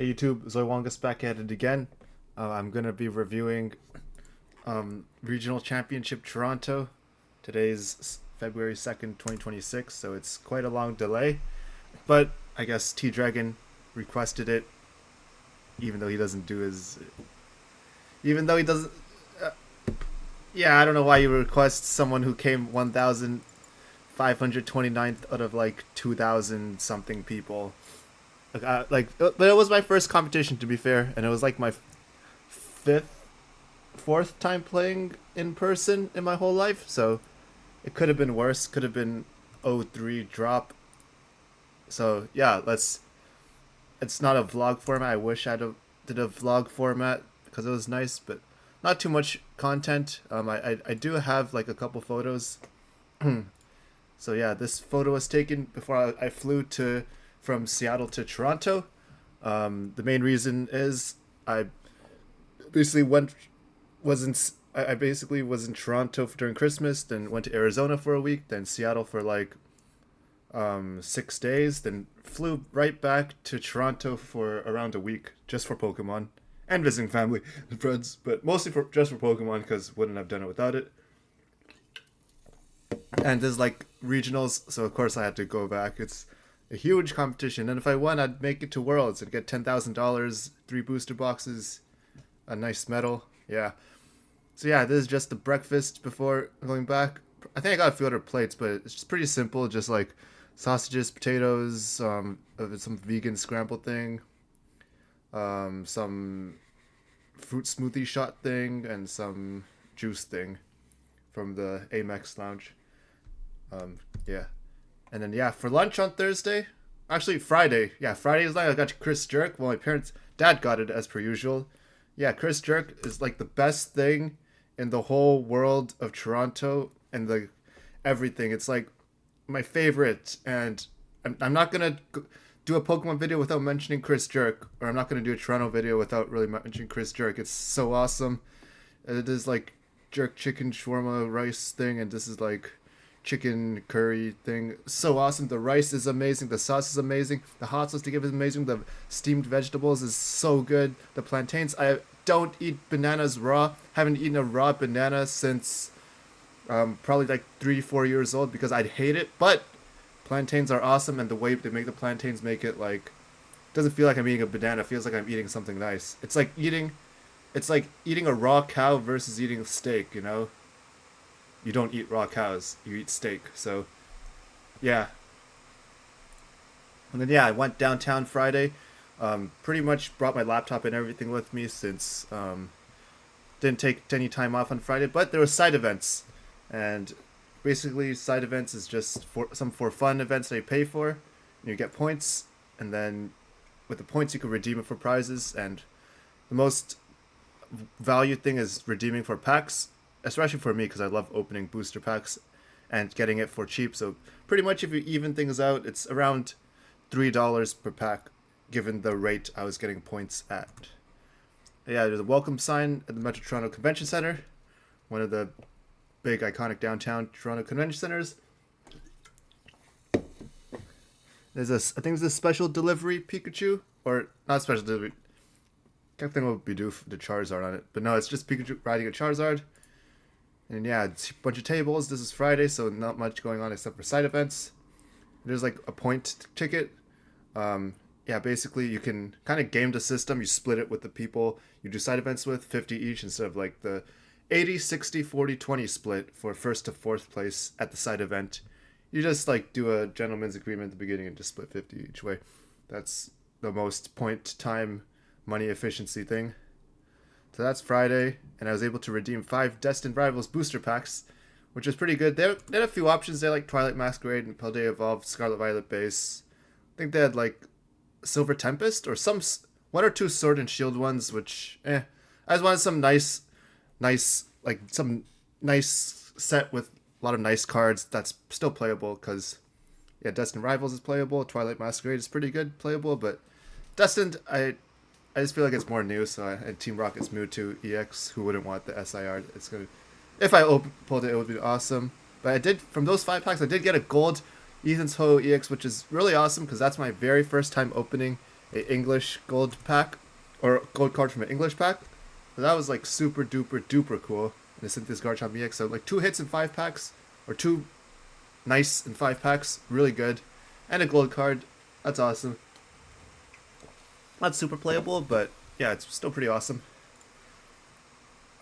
Hey YouTube, Zoiwangus back at it again. I'm gonna be reviewing Regional Championship Toronto. Today's February 2nd, 2026, so it's quite a long delay. But I guess T Dragon requested it, even though he doesn't do his. Even though he doesn't. Uh, yeah, I don't know why you request someone who came 1,529th out of like 2,000 something people. But it was my first competition to be fair, and it was like my fifth, fourth time playing in person in my whole life. So it could have been worse. Could have been 0-3 drop. So yeah, let's. It's not a vlog format. I wish did a vlog format because it was nice, but not too much content. I do have like a couple photos. So yeah, this photo was taken before I flew to from Seattle to Toronto. The main reason is I basically went was in I basically was in Toronto during Christmas, then went to Arizona for a week, then Seattle for like 6 days, then flew right back to Toronto for around a week just for Pokemon and visiting family and friends, but mostly for just for Pokemon because wouldn't have done it without it. And there's like regionals, so of course I had to go back. It's a huge competition, and if I won, I'd make it to Worlds and get $10,000, 3 booster boxes, a nice medal. Yeah. So yeah, this is just the breakfast before going back. I think I got a few other plates, but it's just pretty simple. Just like sausages, potatoes, some vegan scramble thing, some fruit smoothie shot thing, and some juice thing from the Amex Lounge. Yeah. And then yeah, for lunch on Thursday, actually Friday. Yeah, Friday is like I got Chris Jerk. Well, my parents' dad got it as per usual. Yeah, Chris Jerk is like the best thing in the whole world of Toronto and the everything. It's like my favorite, and I'm not gonna do a Pokemon video without mentioning Chris Jerk, or I'm not gonna do a Toronto video without really mentioning Chris Jerk. It's so awesome. It is like jerk chicken shawarma rice thing, and this is like chicken curry thing. So awesome. The rice is amazing. The sauce is amazing. The hot sauce to give is amazing. The steamed vegetables is so good. The plantains. I don't eat bananas raw. Haven't eaten a raw banana since probably like 3 4 years old because I'd hate it. But plantains are awesome, and the way they make the plantains make it like doesn't feel like I'm eating a banana. It feels like I'm eating something nice. It's like eating a raw cow versus eating a steak. You know, you don't eat raw cows, you eat steak. So, yeah. And then, yeah, I went downtown Friday. Pretty much brought my laptop and everything with me since didn't take any time off on Friday, but there were side events. And basically, side events is just for fun events that you pay for. And you get points, and then with the points, you can redeem it for prizes. And the most valued thing is redeeming for packs, especially for me because I love opening booster packs and getting it for cheap. So pretty much if you even things out, it's around $3 per pack, given the rate I was getting points at. Yeah, there's a welcome sign at the Metro Toronto Convention Center, one of the big iconic downtown Toronto convention centers. I think there's a special delivery Pikachu, or not special delivery. Can't think what would be do the Charizard on it, but no, it's just Pikachu riding a Charizard. And yeah, it's a bunch of tables. This is Friday, so not much going on except for side events. There's like a point ticket. Yeah, basically you can kind of game the system. You split it with the people you do side events with, 50 each instead of like the 80, 60, 40, 20 split for first to fourth place at the side event. You just like do a gentleman's agreement at the beginning and just split 50 each way. That's the most point time money efficiency thing. So that's Friday, and I was able to redeem 5 Destined Rivals booster packs, which is pretty good. They had a few options there, like Twilight Masquerade and Paldea Evolved, Scarlet Violet base. I think they had like Silver Tempest or one or two Sword and Shield ones, which I just wanted some some nice set with a lot of nice cards that's still playable. Because yeah, Destined Rivals is playable, Twilight Masquerade is pretty good playable, but Destined I just feel like it's more new, so and Team Rocket's Mewtwo EX. Who wouldn't want the SIR? It's gonna. If I pulled it, it would be awesome. But I did from those 5 packs. I did get a gold Ethan's Ho EX, which is really awesome because that's my very first time opening a English gold pack, or gold card from an English pack. So that was like super duper duper cool. And I sent this Garchomp EX. So like 2 hits in 5 packs, or 2 nice in 5 packs, really good, and a gold card. That's awesome. Not super playable, but yeah, it's still pretty awesome.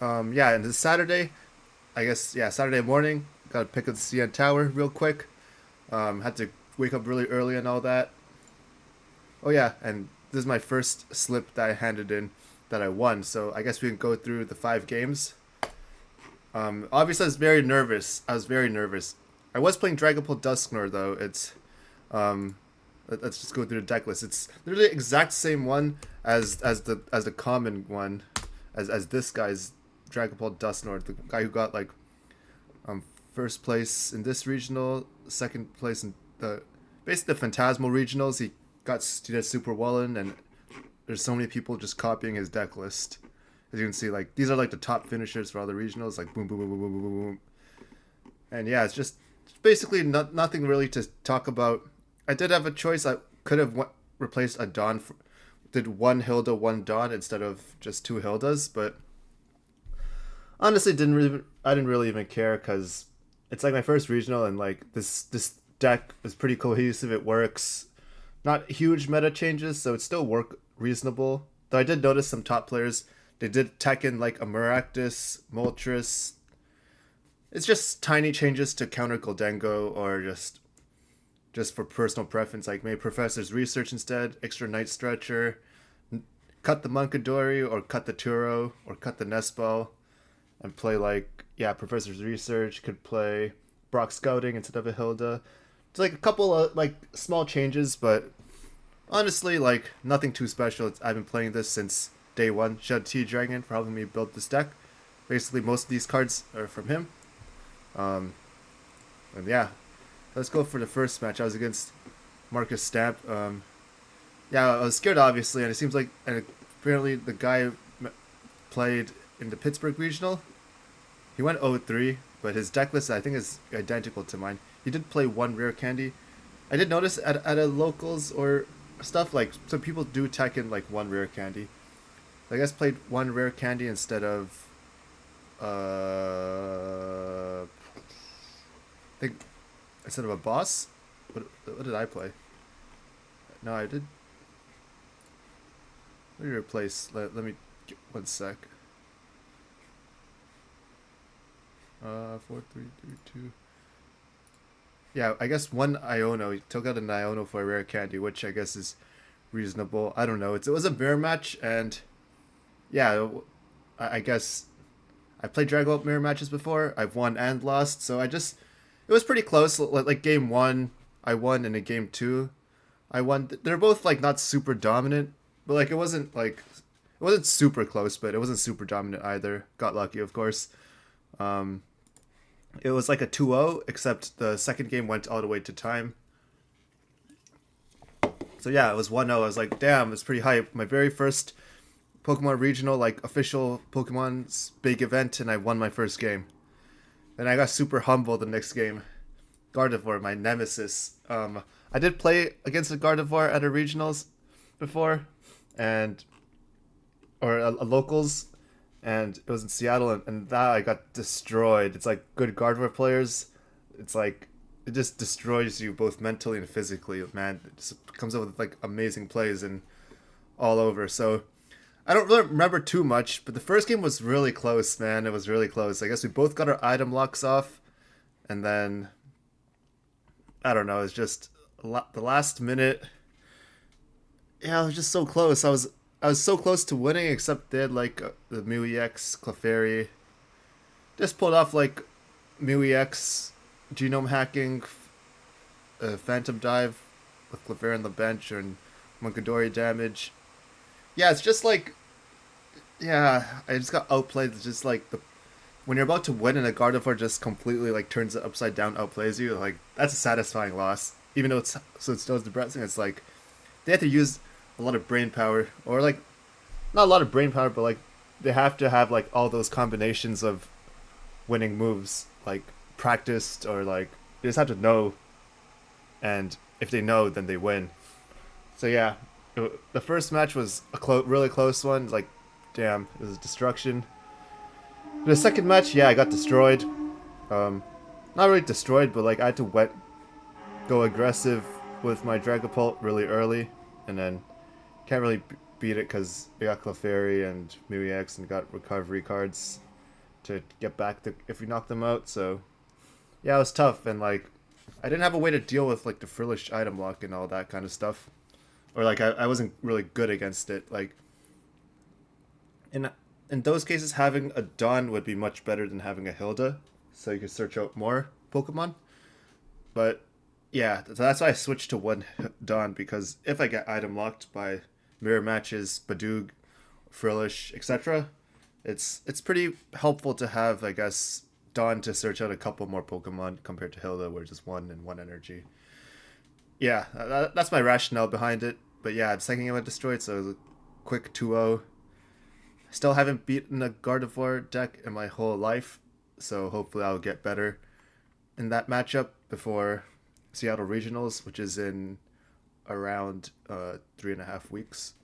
Yeah, and this Saturday, I guess, yeah, Saturday morning, got to pick up the CN Tower real quick. Had to wake up really early and all that. Oh yeah, and this is my first slip that I handed in that I won. So I guess we can go through the 5 games. Obviously, I was very nervous. I was playing Dragapult Dusknoir though. Let's just go through the deck list. It's literally the exact same one as the common one, as this guy's Dragapult Dusknoir, the guy who got like first place in this regional, second place in the basically the Phantasmal regionals. He did super well in, and there's so many people just copying his deck list. As you can see, like these are like the top finishers for all the regionals, like boom, boom, boom, boom, boom, boom, boom. And yeah, it's just basically nothing really to talk about. I did have a choice. I could have replaced a Dawn, did 1 Hilda, 1 Dawn instead of just 2 Hildas, but honestly, I didn't really even care because it's like my first regional, and like this deck is pretty cohesive. It works. Not huge meta changes, so it still work reasonable. Though I did notice some top players, they did tech in like a Maractus, Moltres. It's just tiny changes to counter Goldengo, or just for personal preference, like maybe Professor's Research instead, extra Night Stretcher, cut the Munkidori, or cut the Turo, or cut the Nestball, and play like, yeah, Professor's Research, could play Brock Scouting instead of a Hilda. It's like a couple of like small changes, but honestly, like nothing too special. I've been playing this since day one. Shout out to T-Dragon for helping me build this deck. Basically, most of these cards are from him. And yeah, let's go for the first match. I was against Marcus Stamp. Yeah, I was scared obviously, and it seems like, and apparently the guy played in the Pittsburgh regional. He went 0-3, but his deck list I think is identical to mine. He did play 1 rare candy. I did notice at a locals or stuff, like some people do tech in like 1 rare candy. I guess played 1 rare candy instead of I think instead of a boss. What did I play? No, I did. Let me replace. Let me get 1 sec. 4, 3, 3, 2. Yeah, I guess 1 Iono. He took out an Iono for a rare candy, which I guess is reasonable. I don't know. It was a mirror match, and yeah, I guess I played Dragon Ball mirror matches before. I've won and lost, so it was pretty close. Like game 1, I won, and in game 2, I won. They're both like not super dominant, but like it wasn't super close, but it wasn't super dominant either. Got lucky, of course. It was like a 2-0, except the second game went all the way to time. So yeah, it was 1-0. I was like, damn, it's pretty hype. My very first Pokemon regional, like official Pokemon's big event, and I won my first game. Then I got super humble the next game. Gardevoir, my nemesis. I did play against a Gardevoir at a regionals before, or a locals, and it was in Seattle, and that I got destroyed. It's like good Gardevoir players. It's like it just destroys you both mentally and physically, man. It just comes up with like amazing plays and all over. So I don't really remember too much, but the first game was really close, man. It was really close. I guess we both got our item locks off, and then I don't know. It's just the last minute. Yeah, it was just so close. I was so close to winning, except they had like the Mew EX, Clefairy. Just pulled off like Mew EX, genome hacking, Phantom Dive with Clefairy on the bench, and Munkidori damage. Yeah, it's just like, yeah, I just got outplayed. It's just like when you're about to win and a Gardevoir just completely like turns it upside down, outplays you. Like that's a satisfying loss. Even though it's still depressing. It's like they have to use a lot of brain power, or like not a lot of brain power, but like they have to have like all those combinations of winning moves like practiced, or like they just have to know, and if they know, then they win. So yeah, The first match was a really close one. Like, damn, it was destruction. The second match, yeah, I got destroyed. Um, Not really destroyed, but like I had to go aggressive with my Dragapult really early, and then can't really beat it because I got Clefairy and Mew EX and got recovery cards to get back to if we knock them out. So yeah, it was tough, and like I didn't have a way to deal with like the Frillish item lock and all that kind of stuff, or like I wasn't really good against it. Like in in those cases, having a Dawn would be much better than having a Hilda, so you could search out more Pokemon. But yeah, so that's why I switched to one Dawn, because if I get item locked by mirror matches, Badug, Frillish, etc., it's pretty helpful to have, I guess, Dawn to search out a couple more Pokemon compared to Hilda, where just one and one energy. Yeah, that's my rationale behind it. But yeah, the second game I destroyed, so it was a quick 2-0. Still haven't beaten a Gardevoir deck in my whole life, so hopefully I'll get better in that matchup before Seattle Regionals, which is in around 3.5 weeks.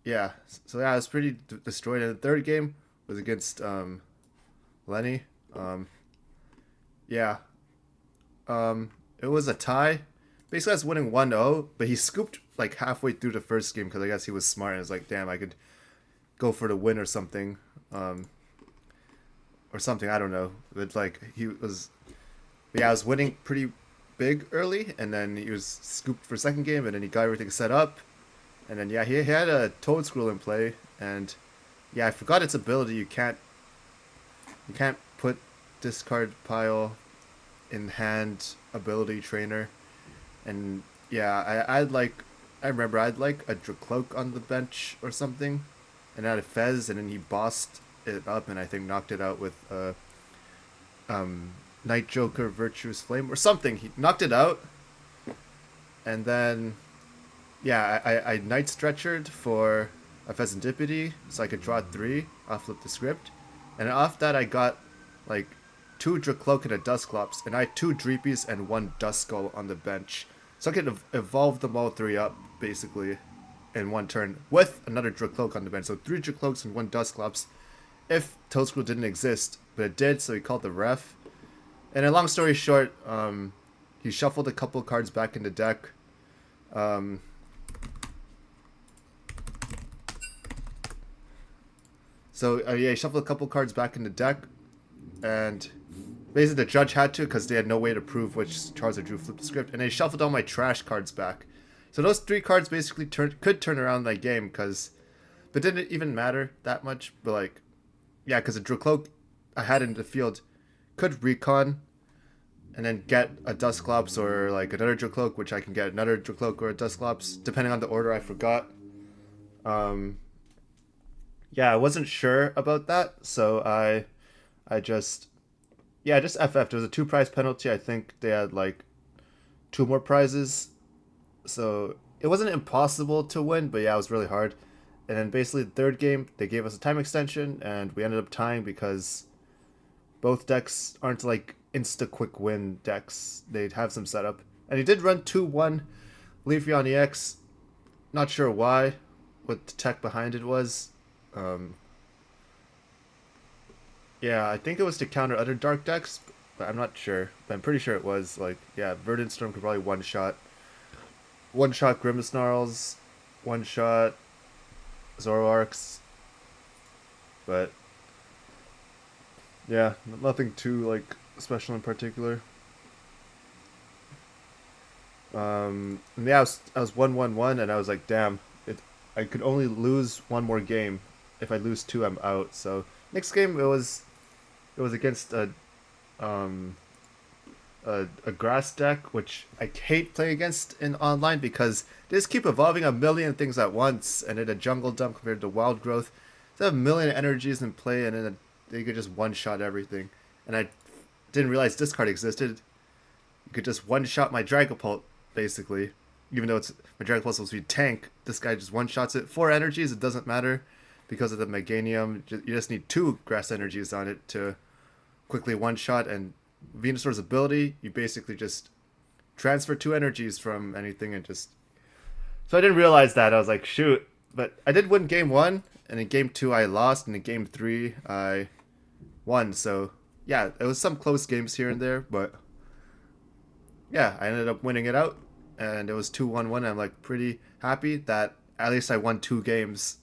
Yeah, so yeah, I was pretty destroyed. And the third game was against Lenny. Yeah, it was a tie. Basically, I was winning 1-0, but he scooped like halfway through the first game because I guess he was smart and was like, damn, I could go for the win or something. Or something, I don't know. But like, yeah, I was winning pretty big early, and then he was scooped for second game, and then he got everything set up. And then, yeah, he had a Toad Scroll in play, and yeah, I forgot its ability. You can't put discard pile in hand ability trainer. And yeah, I remember I'd like a Dracloak on the bench or something, and I had a Fez, and then he bossed it up, and I think knocked it out with Night Joker Virtuous Flame or something. He knocked it out, and then yeah, I Night Stretchered for a Pheasantipede so I could draw 3 off flip the script, and off that I got like 2 Dracloak and a Dusclops, and I had 2 Dreepies and 1 Duskull on the bench. So I could evolve them all 3 up, basically, in one turn, with another Dracloak on the bench. So 3 Dracloaks and 1 Dusclops, if Toadscroll didn't exist, but it did, so he called the ref. And a long story short, he shuffled a couple cards back in the deck. Yeah, he shuffled a couple cards back in the deck, and basically the judge had to, because they had no way to prove which Charizard drew flipped the script, and they shuffled all my trash cards back. So those 3 cards basically could turn around that game, but didn't even matter that much. But like, yeah, because the Dracloak I had in the field could recon, and then get a Dusclops or like another Dracloak, which I can get another Dracloak or a Dusclops, depending on the order I forgot. Yeah, I wasn't sure about that, so I just FF'd. There was a 2 prize penalty. I think they had like 2 more prizes, so it wasn't impossible to win, but yeah, it was really hard. And then basically the third game, they gave us a time extension, and we ended up tying because both decks aren't like insta quick win decks. They'd have some setup, and he did run 2-1 Leafeon EX. Not sure why, what the tech behind it was. Yeah, I think it was to counter other dark decks, but I'm not sure. But I'm pretty sure it was. Like, yeah, Verdant Storm could probably one shot Grimmsnarls, one shot Zoroarks, but yeah, nothing too like special in particular. And yeah, I was 1-1-1, and I was like, damn, I could only lose one more game. If I lose 2, I'm out. So next game it was against um a grass deck, which I hate playing against in online because they just keep evolving a million things at once, and in a jungle dump compared to wild growth, they have a million energies in play, and then they could just one shot everything. And I didn't realize this card existed. You could just one shot my Dragapult basically, even though it's my Dragapult's supposed to be tank. This guy just one shots it. 4 energies, it doesn't matter because of the Meganium. You just need 2 grass energies on it to quickly one shot. And Venusaur's ability, you basically just transfer 2 energies from anything and just So I didn't realize that. I was like, shoot. But I did win game one, and in game two I lost, and in game three I won. So yeah, it was some close games here and there, but yeah, I ended up winning it out, and it was 2-1-1. I'm like pretty happy that at least I won two games.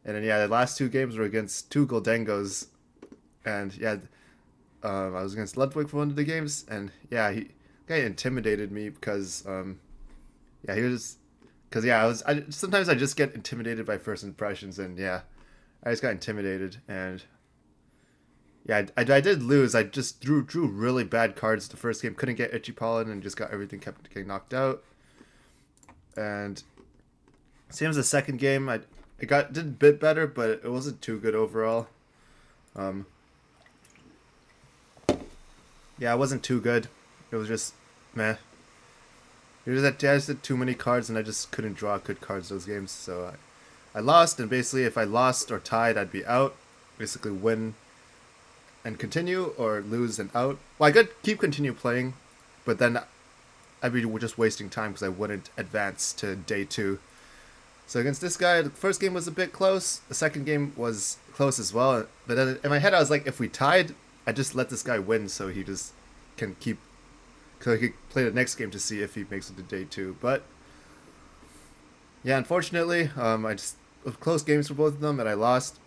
And then yeah, the last two games were against two Goldengos, and yeah, I was against Ludwig for one of the games, and yeah, he kind of intimidated me because yeah, he was because yeah, I sometimes I just get intimidated by first impressions, and yeah, I just got intimidated, and yeah, I did lose. I just drew really bad cards the first game. Couldn't get Itchy Pollen and just got everything kept getting knocked out. And same as the second game, I did a bit better, but it wasn't too good overall. Um, yeah, it wasn't too good. It was just meh. I just did too many cards, and I just couldn't draw good cards those games. So I lost, and basically, if I lost or tied, I'd be out. Basically, win and continue, or lose and out. Well, I could keep continue playing, but then I'd be just wasting time because I wouldn't advance to day two. So against this guy, the first game was a bit close. The second game was close as well. But then in my head, I was like, if we tied, I just let this guy win so he just can keep. So he could play the next game to see if he makes it to day two. But yeah, unfortunately, I just close games for both of them, and I lost.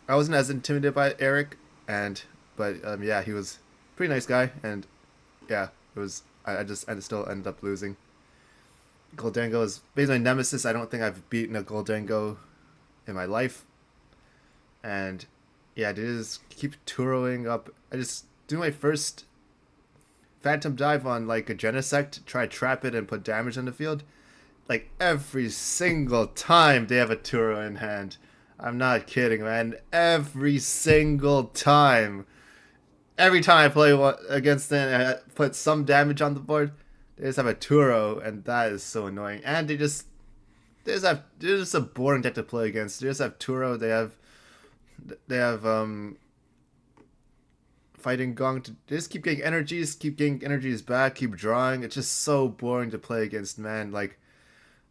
I wasn't as intimidated by Eric, but yeah, he was a pretty nice guy, and yeah, it was. I still ended up losing. Goldango is basically my nemesis. I don't think I've beaten a Goldango in my life. And yeah, I just keep turoing up. I just do my first Phantom Dive on like a Genesect, try to trap it and put damage on the field. Like every single time they have a Turo in hand. I'm not kidding, man. Every single time. Every time I play against them and I put some damage on the board, they just have a Turo, and that is so annoying. And they're just a boring deck to play against. They just have Turo. They have Fighting Gong. They just keep getting energies back, keep drawing. It's just so boring to play against, man. Like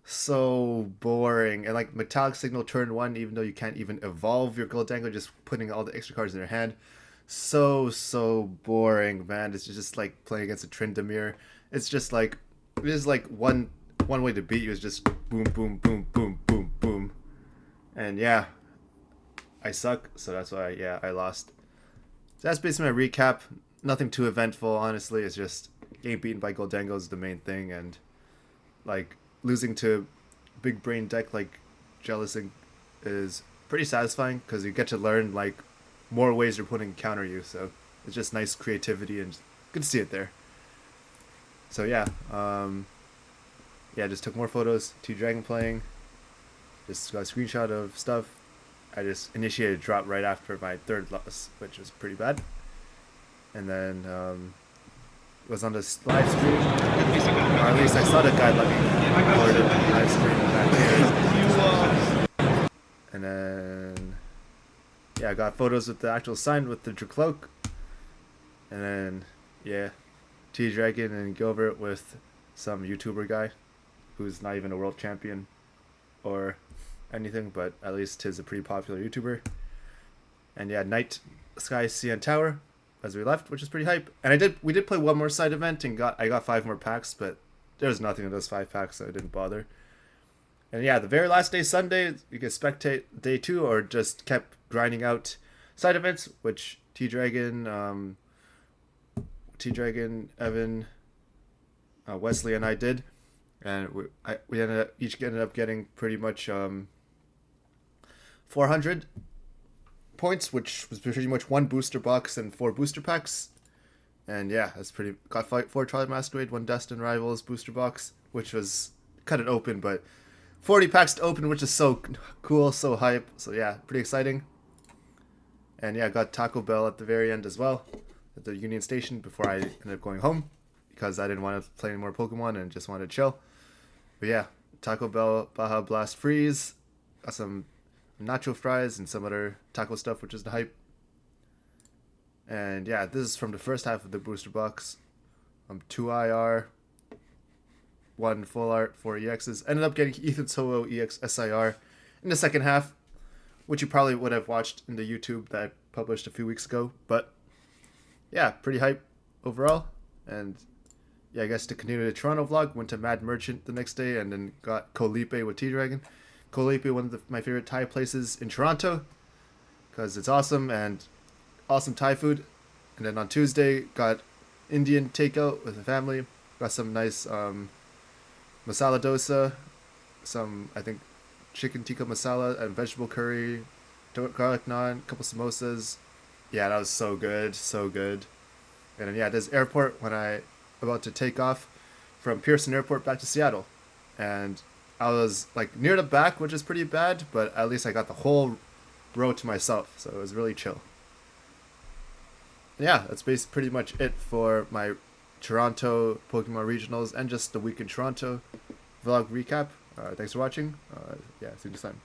so boring. And like Metallic Signal turn one, even though you can't even evolve your Goldango, just putting all the extra cards in your hand. So boring, man. It's just like playing against a Tryndamere. It's just like one way to beat you is just boom boom boom boom boom boom. And yeah, I suck, so that's why yeah, I lost. So that's basically my recap. Nothing too eventful, honestly. It's just getting beaten by Goldango is the main thing, and like losing to big brain deck like Jealousing is pretty satisfying because you get to learn like more ways your opponent can counter you. So it's just nice creativity and good to see it there. So yeah, yeah, just took more photos. T-Dragon playing. Just got a screenshot of stuff. I just initiated a drop right after my third loss, which was pretty bad. And then was on this live stream, or at least I saw the guy let me record it live stream back here. And then yeah, I got photos with the actual sign with the Dracloak. And then yeah, T-Dragon and Gilbert with some YouTuber guy who's not even a world champion or anything, but at least he's a pretty popular YouTuber. And yeah, Night Sky CN Tower as we left, which is pretty hype. And we did play one more side event and I got 5 more packs, but there was nothing in those 5 packs, so I didn't bother. And yeah, the very last day, Sunday, you could spectate day 2 or just kept grinding out side events, which T-Dragon, Evan, Wesley, and I did, and we each ended up getting pretty much 400 points, which was pretty much 1 booster box and 4 booster packs. And yeah, that's pretty. Got 4 Twilight Masquerade, 1 Destin Rivals booster box, which was cut it open, but 40 packs to open, which is so cool, so hype. So yeah, pretty exciting. And yeah, I got Taco Bell at the very end as well, at the Union Station before I ended up going home because I didn't want to play any more Pokemon and just wanted to chill. But yeah, Taco Bell Baja Blast Freeze, got some nacho fries and some other taco stuff, which is the hype. And yeah, this is from the first half of the booster box. 2 IR, 1 full art, 4 EXs. Ended up getting Ethan Solo EX SIR in the second half, which you probably would have watched in the YouTube that I published a few weeks ago. But yeah, pretty hype overall. And yeah, I guess to continue the Toronto vlog, went to Mad Merchant the next day and then got Kolipe with T-Dragon. Kolipe, one of my favorite Thai places in Toronto, because it's awesome and awesome Thai food. And then on Tuesday, got Indian takeout with the family. Got some nice masala dosa, some, I think, chicken tikka masala and vegetable curry, garlic naan, a couple samosas. Yeah, that was so good, so good. And then yeah, this airport when I about to take off from Pearson Airport back to Seattle, and I was like near the back, which is pretty bad, but at least I got the whole row to myself, so it was really chill. And yeah, that's basically pretty much it for my Toronto Pokemon Regionals and just the week in Toronto vlog recap. Thanks for watching. Yeah, see you next time.